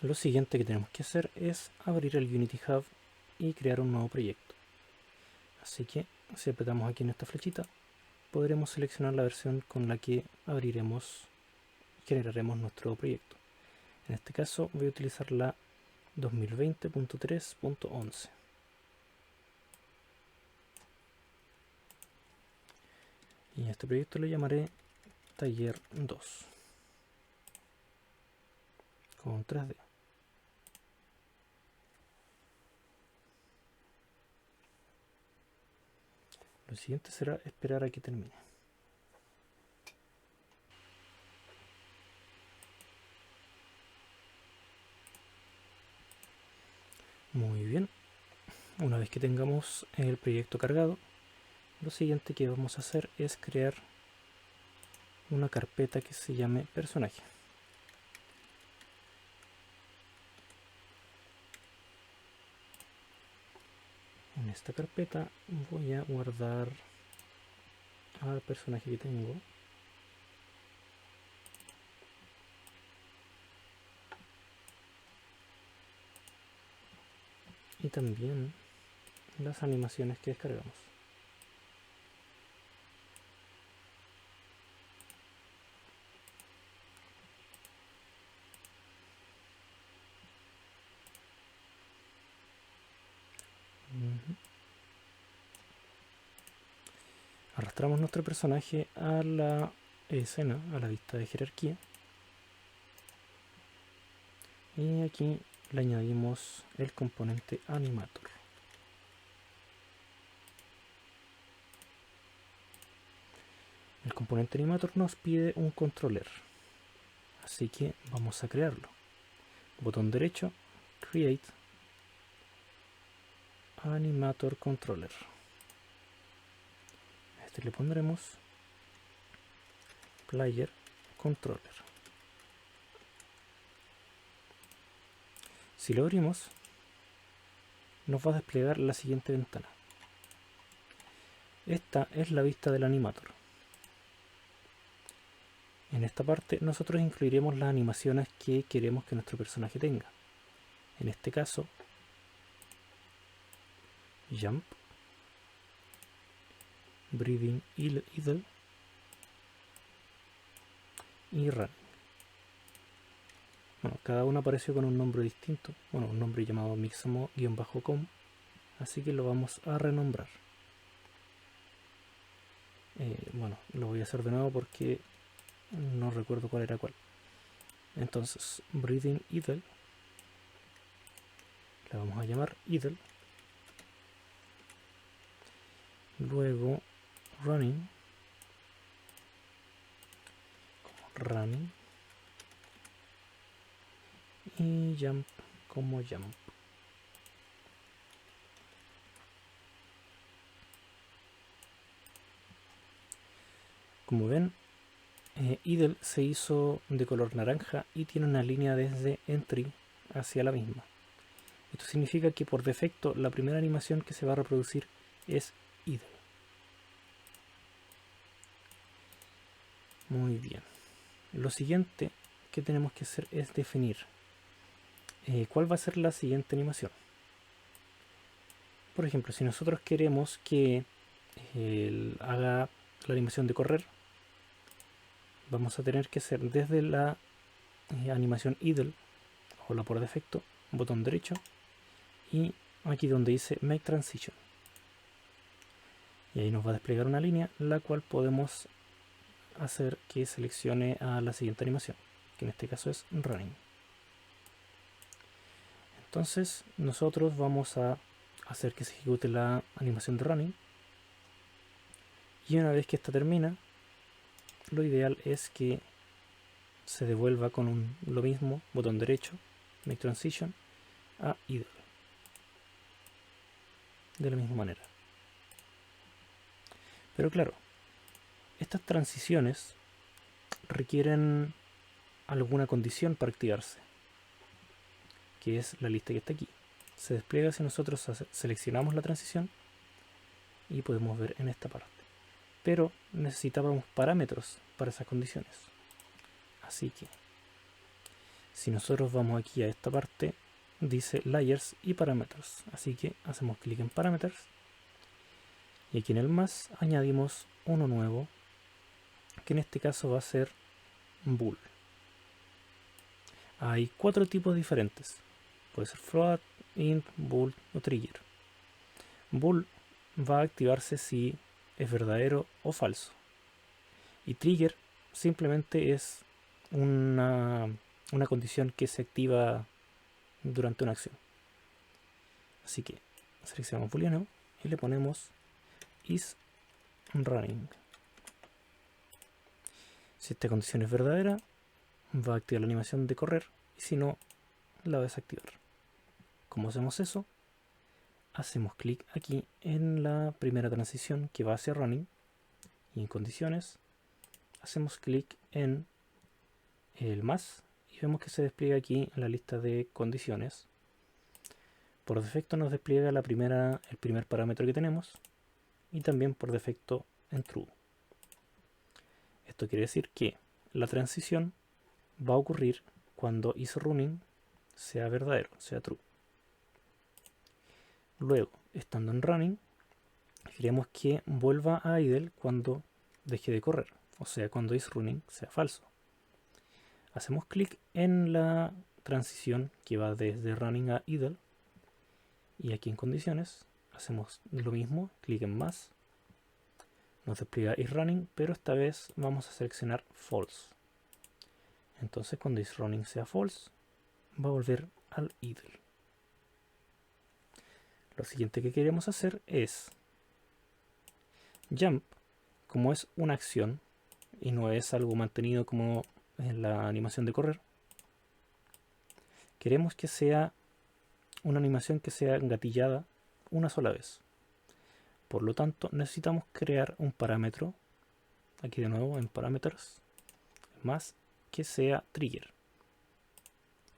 lo siguiente que tenemos que hacer es abrir el Unity Hub y crear un nuevo proyecto. Así que si apretamos aquí en esta flechita, podremos seleccionar la versión con la que generaremos nuestro proyecto. En este caso voy a utilizar la 2020.3.11. Y a este proyecto le llamaré Taller 2 con 3D. Lo siguiente será esperar a que termine. Muy bien, una vez que tengamos el proyecto cargado, lo siguiente que vamos a hacer es crear una carpeta que se llame personaje. En esta carpeta voy a guardar al personaje que tengo. Y también las animaciones que descargamos. Arrastramos nuestro personaje a la escena, a la vista de jerarquía. Y aquí le añadimos el componente animator. El componente animator nos pide un controller, así que vamos a crearlo. Botón derecho, Create Animator Controller. A este le pondremos Player Controller. Si lo abrimos, nos va a desplegar la siguiente ventana. Esta es la vista del animator. En esta parte nosotros incluiremos las animaciones que queremos que nuestro personaje tenga. En este caso, Jump, Breathing Idle y Run. Bueno, cada uno apareció con un nombre distinto, bueno, un nombre llamado Mixamo-com, así que lo vamos a renombrar. Bueno, lo voy a hacer de nuevo porque no recuerdo cuál era cuál. Entonces, Breathing Idle, la vamos a llamar Idle. Luego, Running, Running. Y Jump como Jump. Como ven, Idle se hizo de color naranja y tiene una línea desde Entry hacia la misma. Esto significa que por defecto la primera animación que se va a reproducir es Idle. Muy bien. Lo siguiente que tenemos que hacer es definir cuál va a ser la siguiente animación. Por ejemplo, si nosotros queremos que haga la animación de correr, vamos a tener que hacer desde la animación idle o la por defecto, botón derecho y aquí donde dice Make Transition. Y ahí nos va a desplegar una línea la cual podemos hacer que seleccione a la siguiente animación, que en este caso es Running. Entonces nosotros vamos a hacer que se ejecute la animación de Running y una vez que esta termina, lo ideal es que se devuelva con lo mismo, botón derecho, Make Transition, a Idle. De la misma manera. Pero claro, estas transiciones requieren alguna condición para activarse, que es la lista que está aquí. Se despliega si nosotros seleccionamos la transición y podemos ver en esta parte. Pero necesitábamos parámetros para esas condiciones. Así que Si nosotros vamos aquí a esta parte, dice Layers y Parameters. Así que hacemos clic en Parameters. Y aquí en el más añadimos uno nuevo, que en este caso va a ser Bool. Hay 4 tipos diferentes. Puede ser float, int, bool o trigger. Bool va a activarse si es verdadero o falso. Y trigger simplemente es una condición que se activa durante una acción. Así que seleccionamos booleano y le ponemos is running. Si esta condición es verdadera, va a activar la animación de correr, y si no, la va a desactivar. ¿Cómo hacemos eso? Hacemos clic aquí en la primera transición que va hacia running, y en condiciones hacemos clic en el más y vemos que se despliega aquí en la lista de condiciones. Por defecto nos despliega el primer parámetro que tenemos, y también por defecto en true. Esto quiere decir que la transición va a ocurrir cuando isRunning sea verdadero, sea true. Luego, estando en running, queremos que vuelva a idle cuando deje de correr, o sea, cuando isRunning sea falso. Hacemos clic en la transición que va desde running a idle, y aquí en condiciones hacemos lo mismo, clic en más, nos despliega isRunning, pero esta vez vamos a seleccionar false. Entonces cuando isRunning sea false, va a volver al idle. Lo siguiente que queremos hacer es jump, como es una acción y no es algo mantenido como en la animación de correr. Queremos que sea una animación que sea gatillada una sola vez. Por lo tanto, necesitamos crear un parámetro, aquí de nuevo en Parameters, más que sea trigger,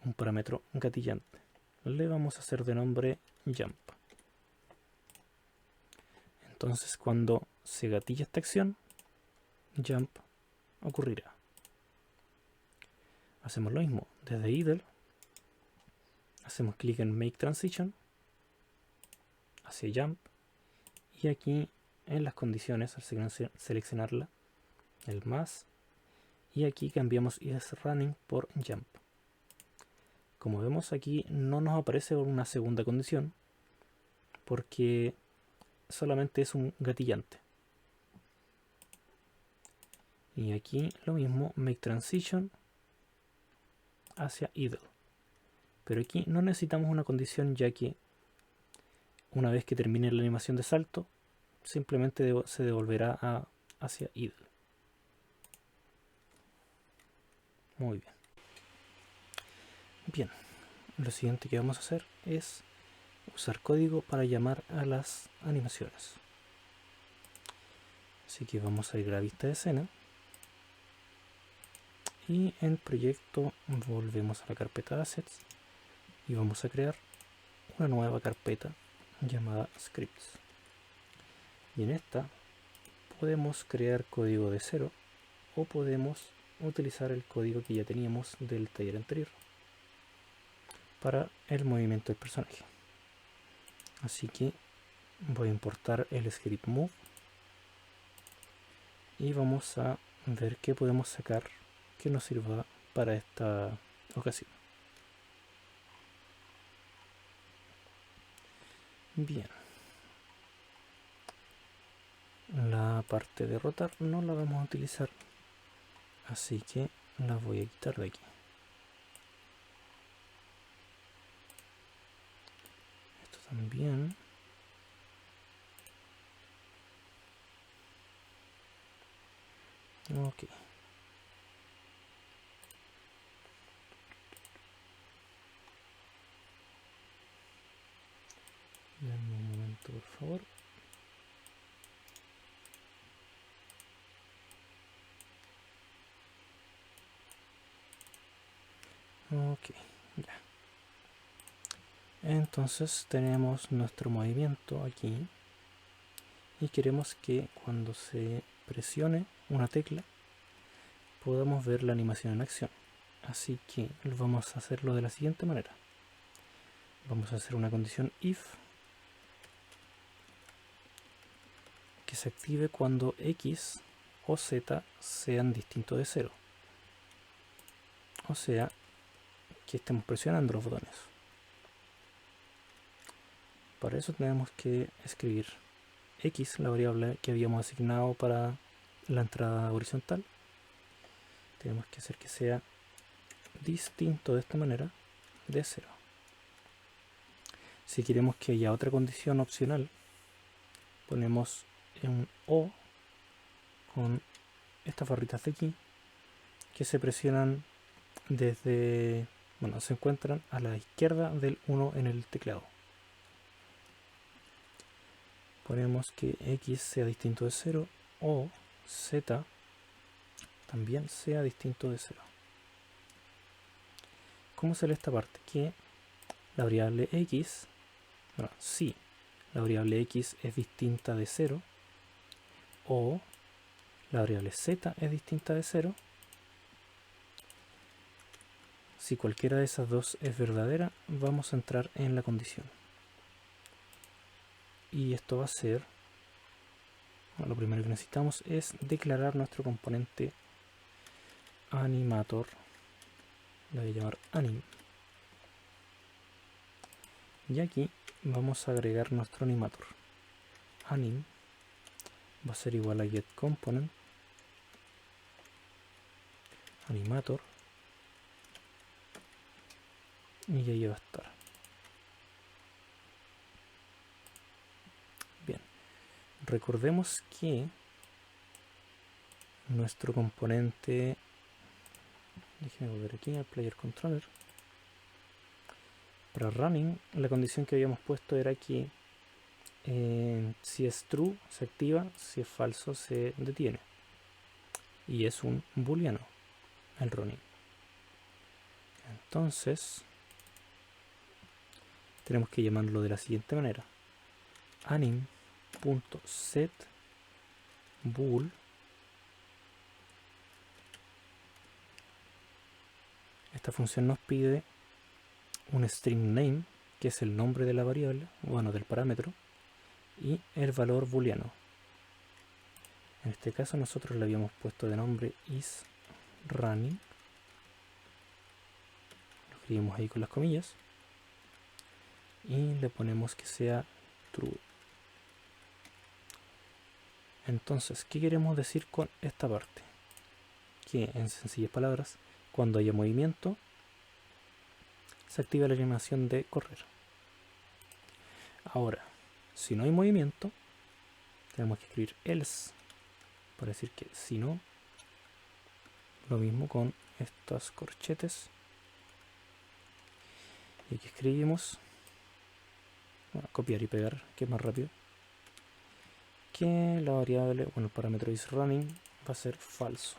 un parámetro gatillante. Le vamos a hacer de nombre jump. Entonces, cuando se gatilla esta acción, jump ocurrirá. Hacemos lo mismo desde idle, hacemos clic en make transition hacia jump, y aquí en las condiciones, al seleccionarla, el más, y aquí cambiamos isRunning por jump. Como vemos aquí no nos aparece una segunda condición porque solamente es un gatillante. Y aquí lo mismo, make transition hacia idle. Pero aquí no necesitamos una condición, ya que una vez que termine la animación de salto, simplemente se devolverá hacia idle. Muy bien. Bien, lo siguiente que vamos a hacer es usar código para llamar a las animaciones. Así que vamos a ir a la vista de escena. Y en proyecto volvemos a la carpeta assets y vamos a crear una nueva carpeta llamada scripts. Y en esta podemos crear código de cero o podemos utilizar el código que ya teníamos del taller anterior para el movimiento del personaje. Así que voy a importar el script move y vamos a ver qué podemos sacar que nos sirva para esta ocasión. Bien, la parte de rotar no la vamos a utilizar, así que la voy a quitar de aquí. Esto también. Ok. Denme un momento, por favor. Ok, ya. Entonces tenemos nuestro movimiento aquí y queremos que cuando se presione una tecla podamos ver la animación en acción. Así que vamos a hacerlo de la siguiente manera. Vamos a hacer una condición if que se active cuando x o z sean distintos de 0. O sea, que estemos presionando los botones. Para eso tenemos que escribir x, la variable que habíamos asignado para la entrada horizontal. Tenemos que hacer que sea distinto de esta manera de 0. Si queremos que haya otra condición opcional, ponemos un O con estas barritas de aquí que se presionan desde, bueno, se encuentran a la izquierda del 1 en el teclado. Ponemos que x sea distinto de 0 o z también sea distinto de 0. ¿Cómo se lee esta parte? Que la variable x, bueno, si la variable x es distinta de 0 o la variable z es distinta de 0, si cualquiera de esas dos es verdadera, vamos a entrar en la condición. Y esto va a ser, bueno, lo primero que necesitamos es declarar nuestro componente animator. Lo voy a llamar anim. Y aquí vamos a agregar nuestro animator. Anim va a ser igual a getComponent animator, y ahí va a estar. Bien, recordemos que nuestro componente, déjenme volver aquí al player controller, para running la condición que habíamos puesto era que si es true se activa, si es falso se detiene, y es un booleano el running. Entonces tenemos que llamarlo de la siguiente manera: anim.set bool esta función nos pide un string name, que es el nombre de la variable, bueno, del parámetro, y el valor booleano. En este caso nosotros le habíamos puesto de nombre isRunning, lo escribimos ahí con las comillas, y le ponemos que sea true. Entonces, ¿qué queremos decir con esta parte? Que en sencillas palabras, cuando haya movimiento se activa la animación de correr. Ahora, si no hay movimiento, tenemos que escribir else para decir que si no, lo mismo con estas corchetes. Y aquí escribimos, bueno, copiar y pegar, que es más rápido, que la variable, bueno, el parámetro isRunning va a ser falso.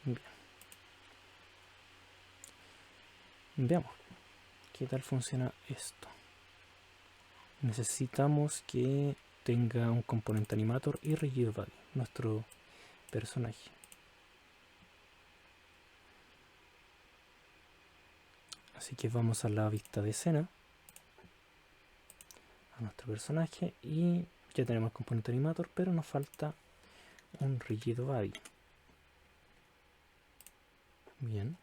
Bien. Veamos qué tal funciona esto. Necesitamos que tenga un componente animator y rigid body, nuestro personaje. Así que vamos a la vista de escena, a nuestro personaje, y ya tenemos el componente animator, pero nos falta un rigid body. Bien.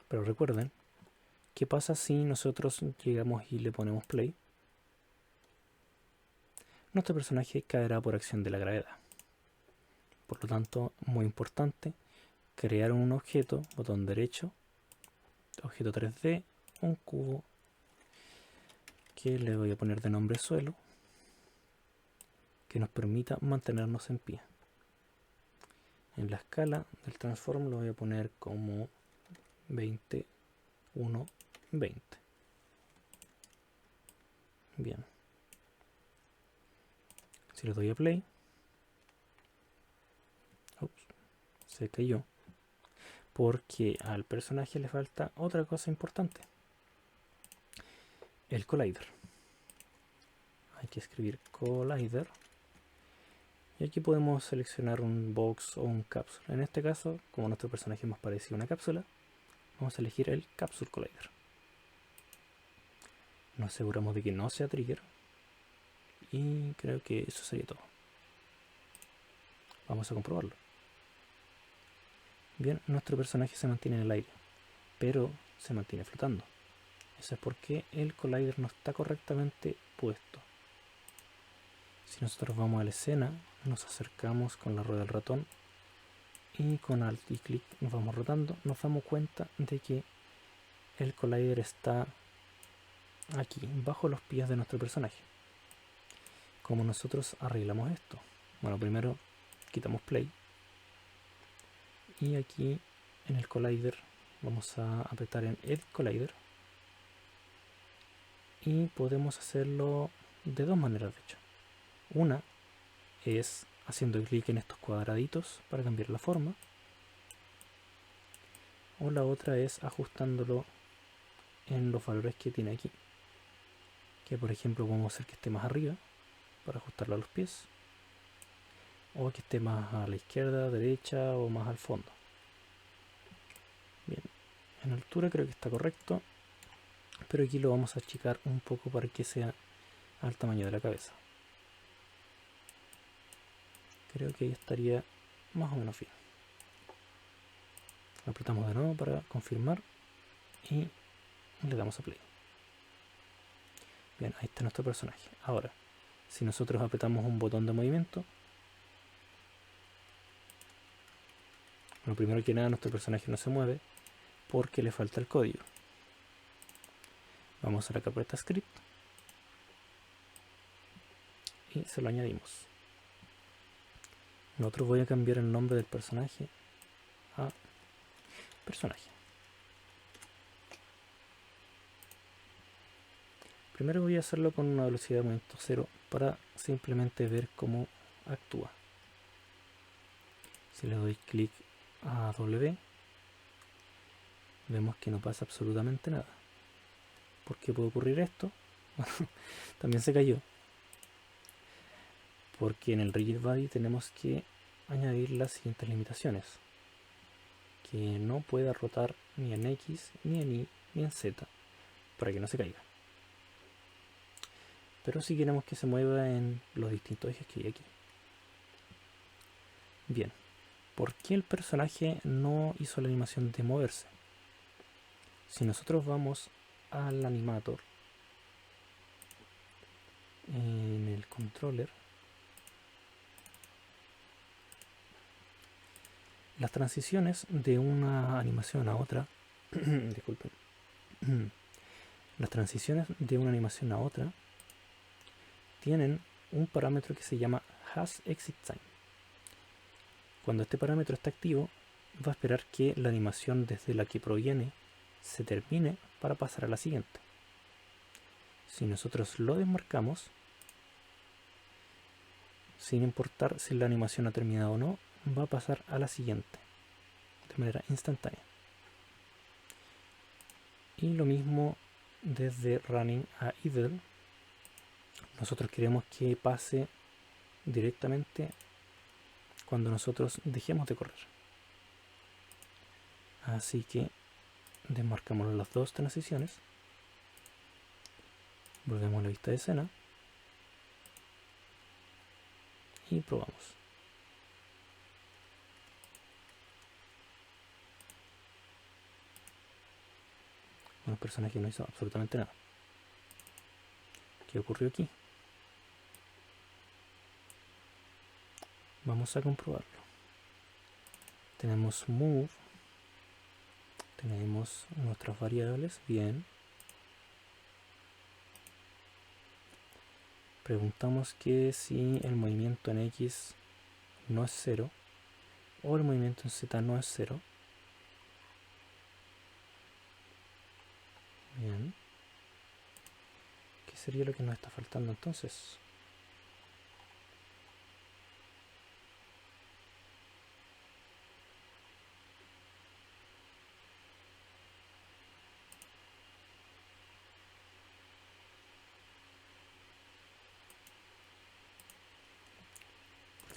Pero recuerden, ¿qué pasa si nosotros llegamos y le ponemos play? Nuestro personaje caerá por acción de la gravedad. Por lo tanto, muy importante, crear un objeto, botón derecho, objeto 3D, un cubo que le voy a poner de nombre suelo, que nos permita mantenernos en pie. En la escala del transform lo voy a poner como 20, 1, 20. Bien. Si le doy a play, ups, se cayó, porque al personaje le falta otra cosa importante: el collider. Hay que escribir collider Y aquí podemos seleccionar un box o un capsule. En este caso, como nuestro personaje más parecido a una cápsula, vamos a elegir el Capsule Collider. Nos aseguramos de que no sea trigger. Y creo que eso sería todo. Vamos a comprobarlo. Bien, nuestro personaje se mantiene en el aire, pero se mantiene flotando. Eso es porque el collider no está correctamente puesto. Si nosotros vamos a la escena, nos acercamos con la rueda del ratón y con alt y clic nos vamos rotando, nos damos cuenta de que el collider está aquí, bajo los pies de nuestro personaje. ¿Cómo nosotros arreglamos esto? Bueno, primero quitamos play y aquí en el collider vamos a apretar en Edit Collider y podemos hacerlo de dos maneras, de hecho. Una es haciendo clic en estos cuadraditos para cambiar la forma, o la otra es ajustándolo en los valores que tiene aquí, que por ejemplo podemos hacer que esté más arriba para ajustarlo a los pies, o que esté más a la izquierda, derecha o más al fondo. Bien, en altura creo que está correcto, pero aquí lo vamos a achicar un poco para que sea al tamaño de la cabeza. Creo que ahí estaría más o menos bien. Apretamos de nuevo para confirmar y le damos a play. Bien, ahí está nuestro personaje. Ahora, si nosotros apretamos un botón de movimiento, bueno, primero que nada nuestro personaje no se mueve porque le falta el código. Vamos a la carpeta script y se lo añadimos. Nosotros voy a cambiar el nombre del personaje a personaje. Primero voy a hacerlo con una velocidad de movimiento 0 para simplemente ver cómo actúa. Si le doy clic a W, vemos que no pasa absolutamente nada. ¿Por qué puede ocurrir esto? También se cayó. Porque en el Rigid Body tenemos que añadir las siguientes limitaciones. Que no pueda rotar ni en X, ni en Y, ni en Z, para que no se caiga. Pero sí queremos que se mueva en los distintos ejes que hay aquí. Bien, ¿por qué el personaje no hizo la animación de moverse? Si nosotros vamos al animator en el controller, las transiciones de una animación a otra, disculpen, las transiciones de una animación a otra tienen un parámetro que se llama hasExitTime. Cuando este parámetro está activo, va a esperar que la animación desde la que proviene se termine para pasar a la siguiente. Si nosotros lo desmarcamos, sin importar si la animación ha terminado o no, va a pasar a la siguiente de manera instantánea. Y lo mismo desde running a idle, nosotros queremos que pase directamente cuando nosotros dejemos de correr. Así que desmarcamos las dos transiciones, volvemos a la vista de escena y probamos. Bueno, el personaje no hizo absolutamente nada. ¿Qué ocurrió aquí? Vamos a comprobarlo. Tenemos move, tenemos nuestras variables, bien. Preguntamos que si el movimiento en X no es 0 o el movimiento en Z no es 0. Bien. ¿Qué sería lo que nos está faltando entonces?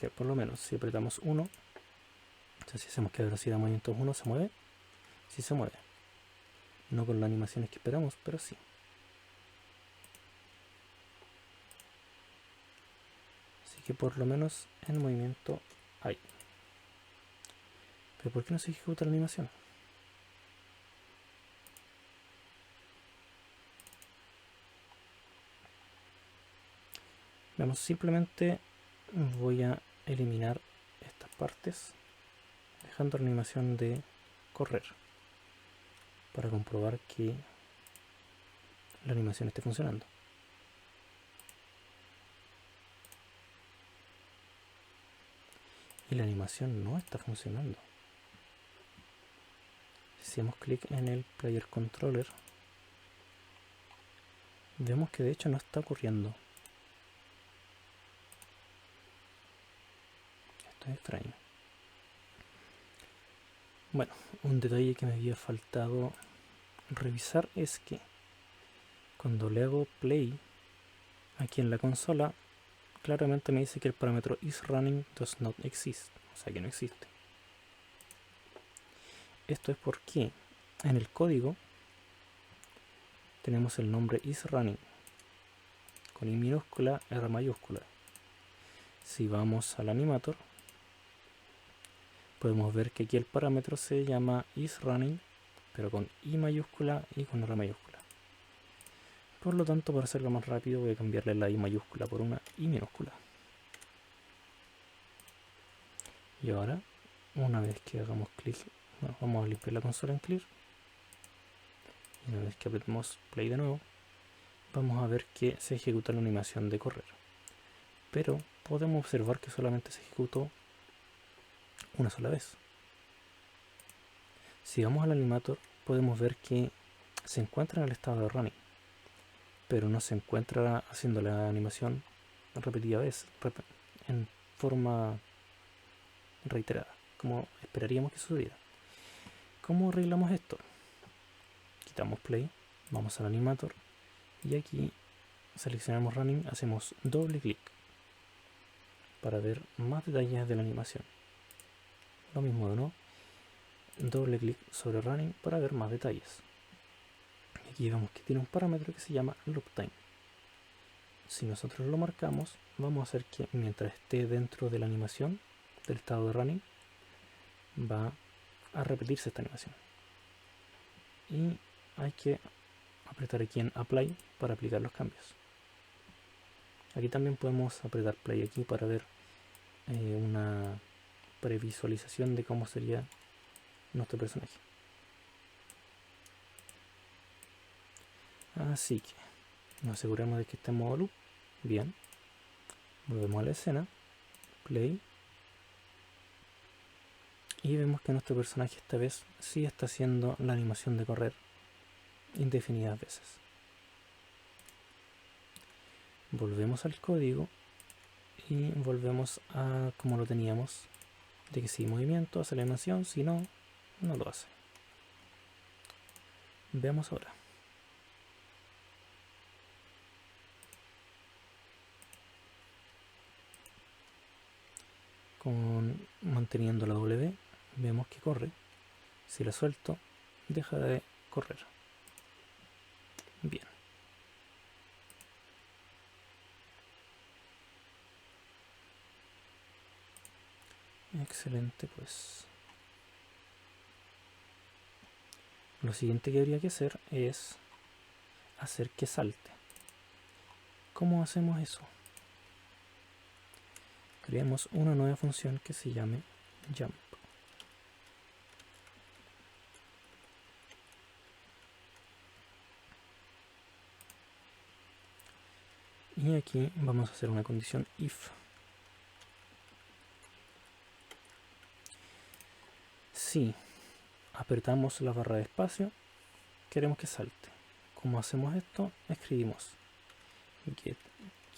que por lo menos si apretamos 1, o sea, si hacemos que la velocidad de movimiento es 1, ¿se mueve? Sí se mueve. No con las animaciones que esperamos, pero sí. Así que por lo menos en movimiento hay. ¿Pero por qué no se ejecuta la animación? Veamos, simplemente voy a eliminar estas partes, dejando la animación de correr, para comprobar que la animación esté funcionando. Y la animación no está funcionando. Si hacemos clic en el Player Controller, vemos que de hecho no está ocurriendo. Esto es extraño. Bueno, un detalle que me había faltado revisar es que cuando le hago play aquí en la consola, claramente me dice que el parámetro isRunning does not exist, o sea que no existe. Esto es porque en el código tenemos el nombre isRunning con I minúscula, R mayúscula. Si vamos al animator, podemos ver que aquí el parámetro se llama isRunning, pero con I mayúscula y con R mayúscula. Por lo tanto, para hacerlo más rápido, voy a cambiarle la I mayúscula por una I minúscula. Y ahora, una vez que hagamos clic, bueno, vamos a limpiar la consola en clear. Y una vez que apretemos play de nuevo, vamos a ver que se ejecuta la animación de correr. Pero podemos observar que solamente se ejecutó una sola vez. Si vamos al animator, podemos ver que se encuentra en el estado de running, pero no se encuentra haciendo la animación repetida vez, en forma reiterada, como esperaríamos que sucediera. ¿Cómo arreglamos esto? Quitamos play, vamos al animator y aquí seleccionamos running, hacemos doble clic para ver más detalles de la animación. Lo mismo de nuevo, doble clic sobre running para ver más detalles. Aquí vemos que tiene un parámetro que se llama loop time. Si nosotros lo marcamos, vamos a hacer que mientras esté dentro de la animación del estado de running, va a repetirse esta animación. Y hay que apretar aquí en apply para aplicar los cambios. Aquí también podemos apretar play aquí para ver una previsualización de cómo sería nuestro personaje. Así que nos aseguramos de que esté en modo loop. Bien, volvemos a la escena, play, y vemos que nuestro personaje esta vez sí está haciendo la animación de correr indefinidas veces. Volvemos al código y volvemos a como lo teníamos, de que si movimiento hace la animación, si no, no lo hace. Veamos ahora. Manteniendo la W, vemos que corre. Si la suelto, deja de correr. Bien. Excelente, pues. Lo siguiente que habría que hacer es hacer que salte. ¿Cómo hacemos eso? Creemos una nueva función que se llame jump. Y aquí vamos a hacer una condición if. Si apretamos la barra de espacio, queremos que salte. ¿Cómo hacemos esto? Escribimos get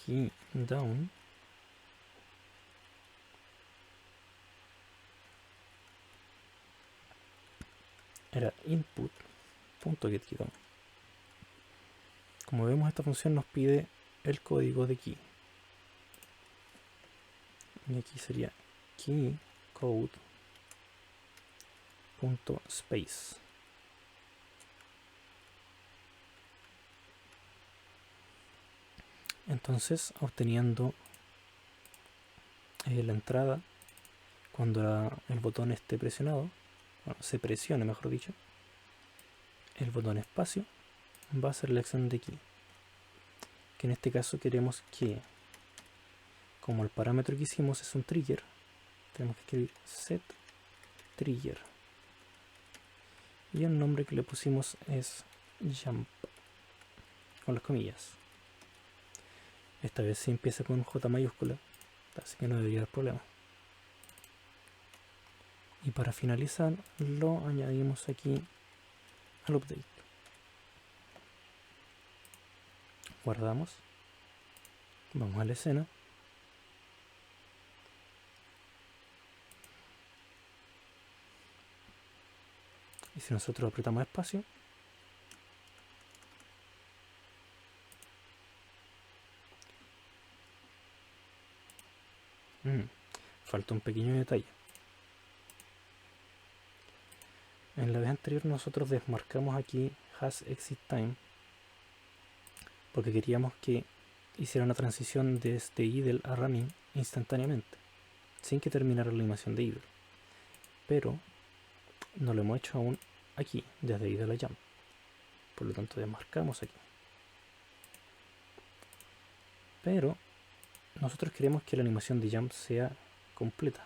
key down era input.getKeyDown. Como vemos, esta función nos pide el código de key. y aquí sería key code.space. Entonces, obteniendo la entrada cuando el botón esté presionado, bueno, se presione mejor dicho, el botón espacio va a ser la acción de key, que en este caso queremos que, como el parámetro que hicimos es un trigger, tenemos que escribir set trigger y el nombre que le pusimos es jump con las comillas. Esta vez sí empieza con J mayúscula, así que no debería haber problema. Y para finalizar lo añadimos aquí al update. Guardamos, vamos a la escena, y si nosotros apretamos espacio, falta un pequeño detalle. En la vez anterior nosotros desmarcamos aquí hasExitTime porque queríamos que hiciera una transición desde idle a running instantáneamente, sin que terminara la animación de idle. Pero no lo hemos hecho aún aquí, desde idle a jump. Por lo tanto desmarcamos aquí. Pero nosotros queremos que la animación de jump sea completa.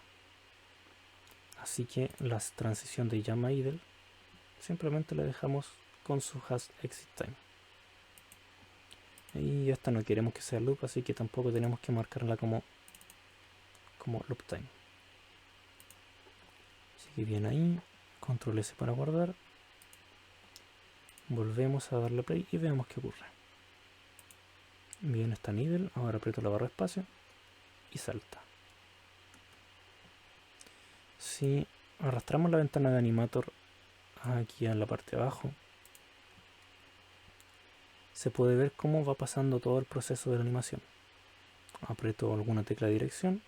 Así que la transición de jump a idle simplemente la dejamos con su hasExitTime. Y esta no queremos que sea loop, así que tampoco tenemos que marcarla como loop time. Así que bien ahí, control S para guardar. Volvemos a darle play y veamos qué ocurre. Bien, está en idle, ahora aprieto la barra de espacio y salta. Si arrastramos la ventana de Animator aquí en la parte de abajo, se puede ver cómo va pasando todo el proceso de la animación. Aprieto alguna tecla de dirección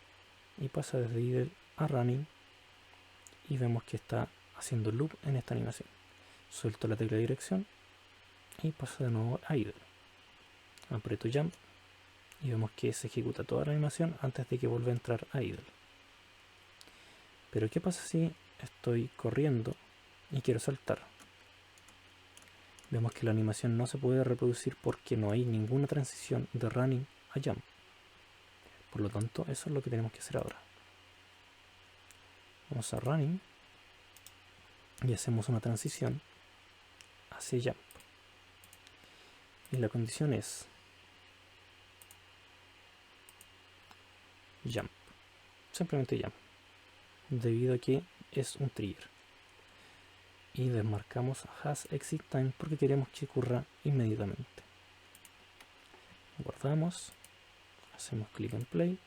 y pasa desde idle a running y vemos que está haciendo loop en esta animación. Suelto la tecla de dirección y pasa de nuevo a idle. Aprieto jump y vemos que se ejecuta toda la animación antes de que vuelva a entrar a idle. Pero ¿qué pasa si estoy corriendo y quiero saltar? Vemos que la animación no se puede reproducir porque no hay ninguna transición de running a jump. Por lo tanto, eso es lo que tenemos que hacer ahora. Vamos a running y hacemos una transición hacia jump. Y la condición es jump. Simplemente jump. Debido a que es un trigger. Y desmarcamos hasExitTime porque queremos que ocurra inmediatamente. Guardamos, hacemos clic en play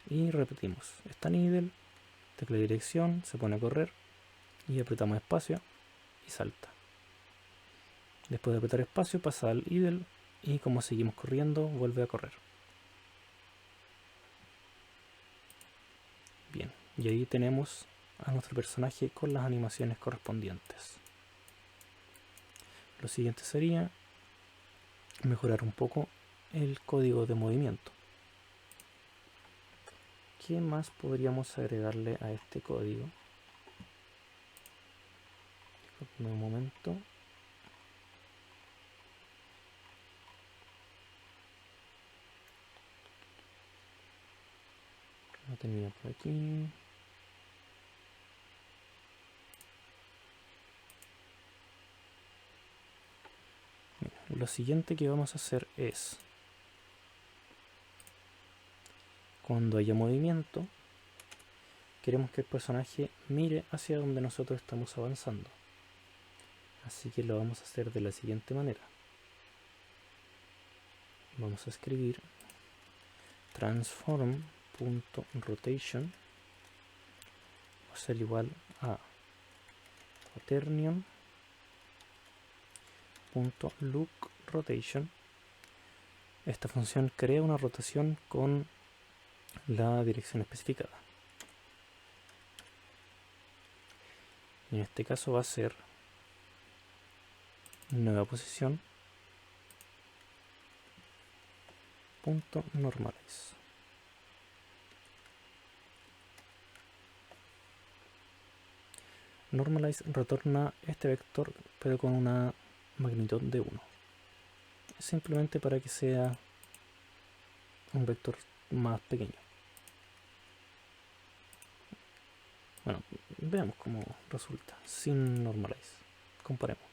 y repetimos. Está en idle, tecla de dirección, se pone a correr y apretamos espacio y salta. Después de apretar espacio pasa al idle y como seguimos corriendo vuelve a correr. Bien, y ahí tenemos a nuestro personaje con las animaciones correspondientes. Lo siguiente sería mejorar un poco el código de movimiento. ¿Qué más podríamos agregarle a este código? Disculpenme un momento. Lo tenía por aquí. Lo siguiente que vamos a hacer es, cuando haya movimiento, queremos que el personaje mire hacia donde nosotros estamos avanzando. Así que lo vamos a hacer de la siguiente manera. Vamos a escribir transform.rotation va a ser igual a quaternion.lookRotation. Esta función crea una rotación con la dirección especificada. En este caso va a ser nueva posición punto normalize. Normalize retorna este vector pero con una magnitud de 1. Simplemente para que sea un vector más pequeño. Bueno, veamos cómo resulta sin normalize. Comparemos.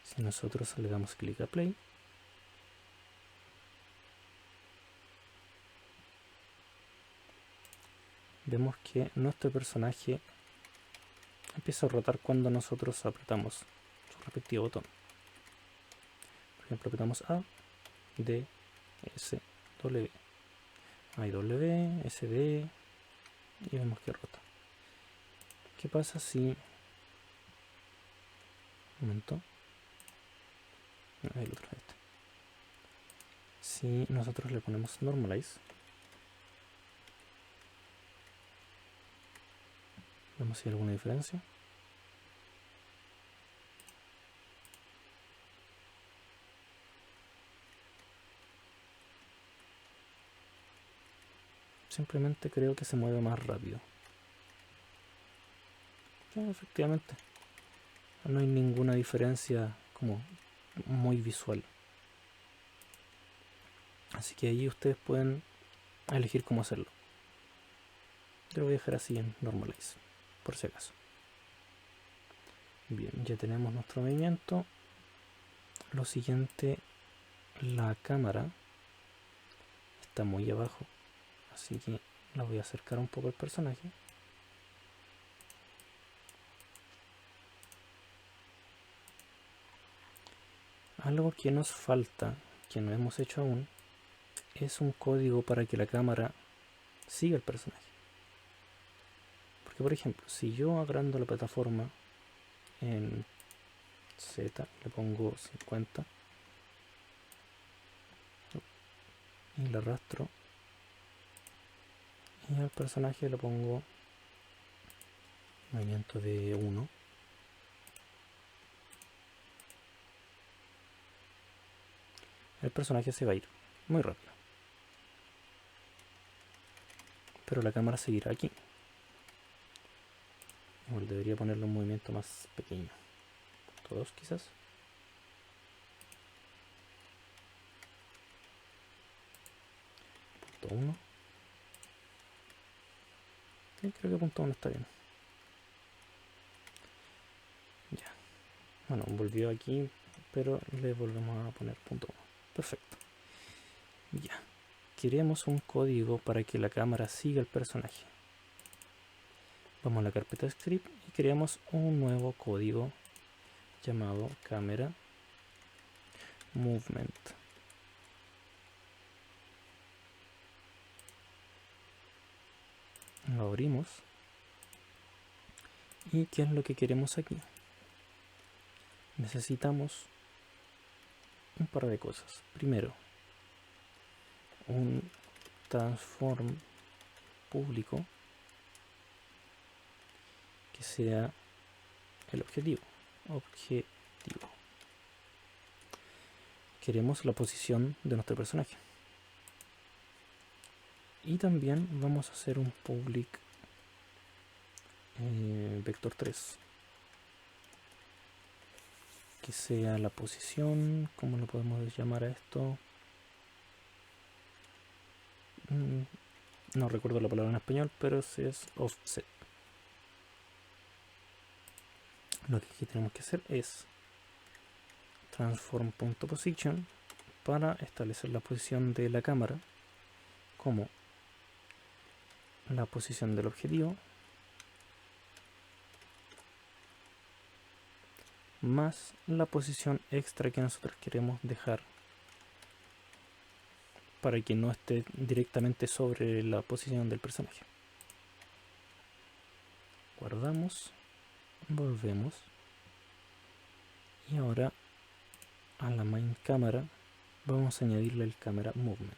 Si nosotros le damos clic a play, vemos que nuestro personaje empieza a rotar cuando nosotros apretamos su respectivo botón. Por ejemplo, apretamos A, D, S, W. Hay W, S, D y vemos que rota. ¿Qué pasa si... Un momento. El otro este. Si nosotros le ponemos normalize, vemos si hay alguna diferencia. Simplemente creo que se mueve más rápido. Efectivamente, no hay ninguna diferencia como muy visual. Así que ahí ustedes pueden elegir cómo hacerlo. Yo lo voy a dejar así en normalize, por si acaso. Bien, ya tenemos nuestro movimiento. Lo siguiente, la cámara está muy abajo, así que la voy a acercar un poco al personaje. Algo que nos falta, que no hemos hecho aún, es un código para que la cámara siga el personaje. Porque por ejemplo, si yo agrando la plataforma en Z, le pongo 50 y la arrastro, y al personaje le pongo movimiento de 1, el personaje se va a ir muy rápido, pero la cámara seguirá aquí. Igual debería ponerle un movimiento más pequeño, todos quizás. Punto 1. Sí, creo que punto 1 está bien. Ya. Bueno, volvió aquí, pero le volvemos a poner punto 1. Perfecto. Ya. Queremos un código para que la cámara siga el personaje. Vamos a la carpeta script y creamos un nuevo código llamado camera movement. Lo abrimos. ¿Y qué es lo que queremos aquí? Necesitamos un par de cosas. Primero, un transform público que sea el objetivo. Queremos la posición de nuestro personaje. Y también vamos a hacer un public vector 3 que sea la posición. ¿Cómo lo podemos llamar a esto? No recuerdo la palabra en español, pero es offset. Lo que aquí tenemos que hacer es transform.position para establecer la posición de la cámara como la posición del objetivo más la posición extra que nosotros queremos dejar para que no esté directamente sobre la posición del personaje. Guardamos, volvemos y ahora a la main cámara vamos a añadirle el camera movement.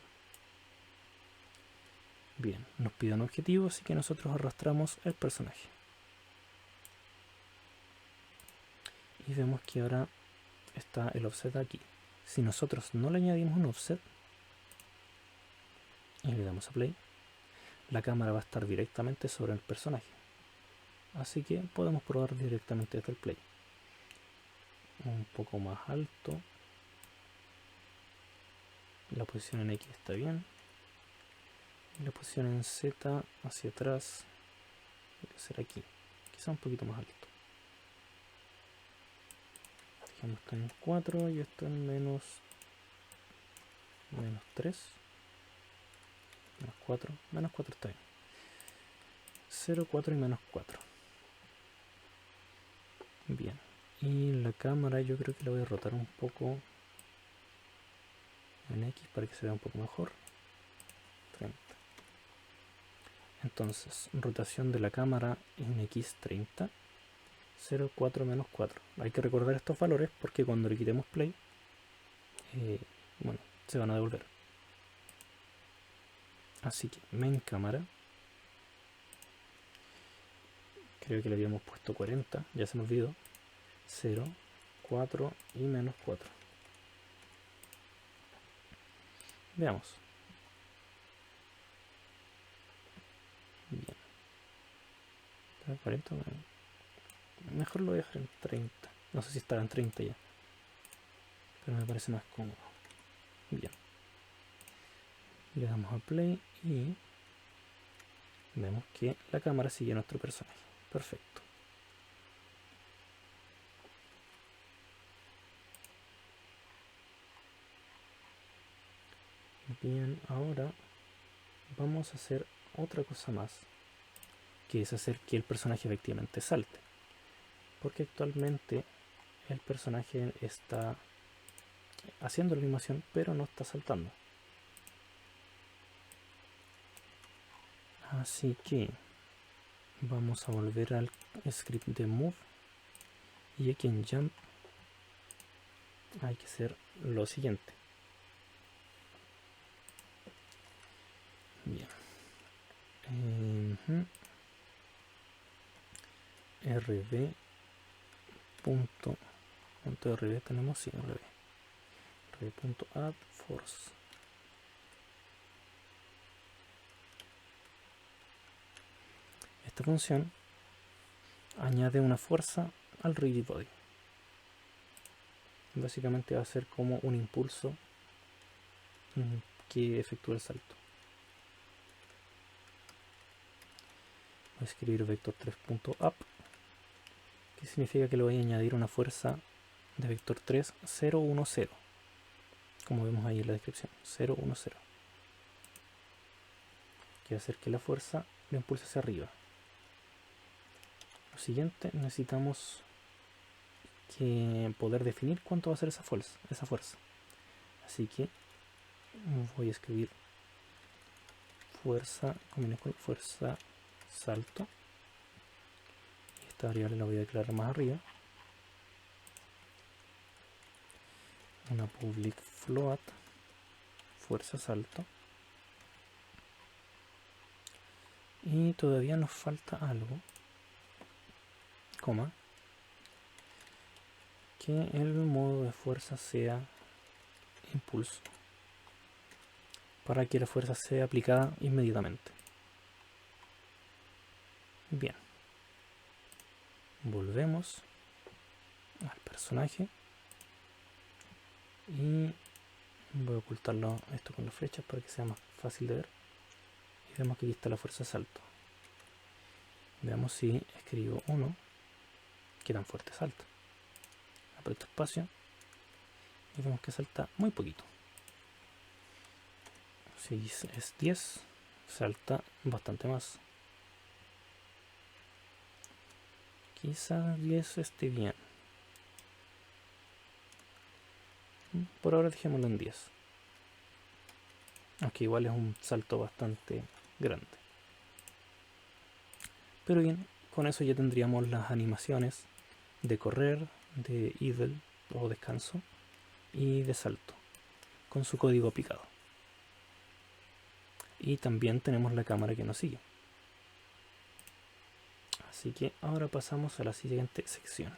Bien, nos pide un objetivo, así que nosotros arrastramos el personaje. Y vemos que ahora está el offset aquí. Si nosotros no le añadimos un offset y le damos a play, la cámara va a estar directamente sobre el personaje. Así que podemos probar directamente desde el play. Un poco más alto. La posición en X está bien. La posición en Z hacia atrás debe ser aquí, quizá un poquito más alto. Dejamos esto en 4 y esto en menos 3, menos 4 está bien. 0, 4 y menos 4. Bien, y la cámara yo creo que la voy a rotar un poco en X para que se vea un poco mejor. 30. Entonces, rotación de la cámara en X 30, 0, 4, menos 4. Hay que recordar estos valores porque cuando le quitemos play, bueno, se van a devolver. Así que main cámara, creo que le habíamos puesto 40, ya se me olvidó. 0, 4 y menos 4. Veamos. Bien. 40, mejor lo voy a dejar en 30. No sé si estará en 30 ya, pero me parece más cómodo. Bien. Le damos a play y vemos que la cámara sigue a nuestro personaje. Perfecto. Bien, ahora vamos a hacer otra cosa más, que es hacer que el personaje efectivamente salte. Porque actualmente el personaje está haciendo la animación, pero no está saltando. Así que vamos a volver al script de move y aquí en jump hay que hacer lo siguiente. Bien. rb punto rb tenemos, sí, rb.add force. Esta función añade una fuerza al rigid body. Básicamente va a ser como un impulso que efectúa el salto. Voy a escribir vector 3.up, que significa que le voy a añadir una fuerza de vector 3 0, 1, 0, como vemos ahí en la descripción, 0, 1, 0, que va a hacer que la fuerza lo impulse hacia arriba. Lo siguiente, necesitamos que poder definir cuánto va a ser esa fuerza. Así que voy a escribir fuerza combinada con fuerza salto. Y esta variable la voy a declarar más arriba. Una public float fuerza salto. Y todavía nos falta algo, coma, que el modo de fuerza sea impulso, para que la fuerza sea aplicada inmediatamente. Bien, volvemos al personaje y voy a ocultarlo esto con las flechas para que sea más fácil de ver. Y vemos que aquí está la fuerza de salto. Veamos si escribo 1, qué tan fuerte salta. Aprieto espacio y vemos que salta muy poquito. Si es 10, salta bastante más. Quizás 10 esté bien. Por ahora dejémoslo en 10. Aunque igual es un salto bastante grande. Pero bien, con eso ya tendríamos las animaciones de correr, de idle o descanso y de salto, con su código aplicado. y también tenemos la cámara que nos sigue. Así que ahora pasamos a la siguiente sección.